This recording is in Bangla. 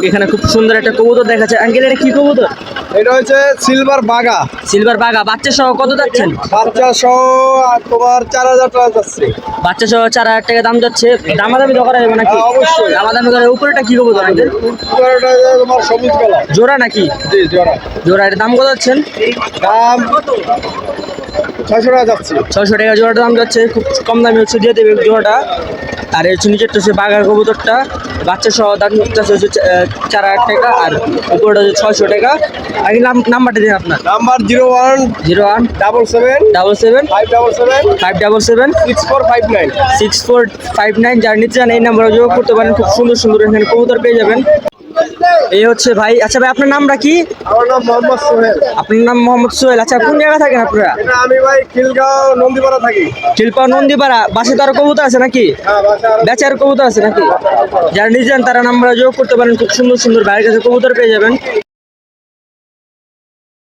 এখানে খুব সুন্দর একটা কবুতর দেখাচ্ছে। আঙ্কেল এটা কি কবুতর? এটা হচ্ছে সিলভার বাগা। সিলভার বাগা। বাচ্চা সহ কত যাচ্ছেন? বাচ্চা সহ তোমার 4000 টাকা যাচ্ছে। বাচ্চা সহ 4000 টাকা দাম যাচ্ছে। দামাদামি তো করা যাবে নাকি? হ্যাঁ, অবশ্যই। দামাদামি করে। উপরেটা কি কবুতর আঙ্কেল? পুরোটা তোমার সবুজ কালার। জোড়া নাকি? জি জোড়া। জোড়া। এটা দাম কত যাচ্ছেন? দাম 600 টাকা যাচ্ছে। 600 টাকা জোড়াটা দাম যাচ্ছে। খুব কম দামে হচ্ছে দিয়ে দেবে জোড়াটা। আর এই হচ্ছে নিচেরটা হচ্ছে বাঘার কবুতরটা। বাচ্চা সহ দাম যাচ্ছে হচ্ছে 4000 টাকা। আর উপরটা হচ্ছে 600 টাকা। আগে নাম্বারটা দিন আপনার। নাম্বার 01 01 77 77 577 577 6459। 6459। যার নিচে যান এই নাম্বারে যোগাযোগ করতে পারেন। খুব সুন্দর সুন্দর এখানে কবুতর পেয়ে যাবেন। এই হচ্ছে ভাই। আচ্ছা ভাই, আপনার নামটা কি? আমার নাম মোহাম্মদ সোহেল। আপনার নাম মোহাম্মদ সোহেল। আচ্ছা, কোন জায়গায় থাকেন আপনারা? এটা আমি ভাই খিলগাঁও নন্দীপাড়া থাকি। শিল্পা নন্দীপাড়া। বাসে তো আরো কবুতর আছে নাকি? হ্যাঁ বাসা। বেচার কবুতর আছে নাকি? যারা নিজে যান তারা নাম্বারে যোগ করতে পারেন। খুব সুন্দর সুন্দর ভাইয়ের কাছে কবুতর পেয়ে যাবেন।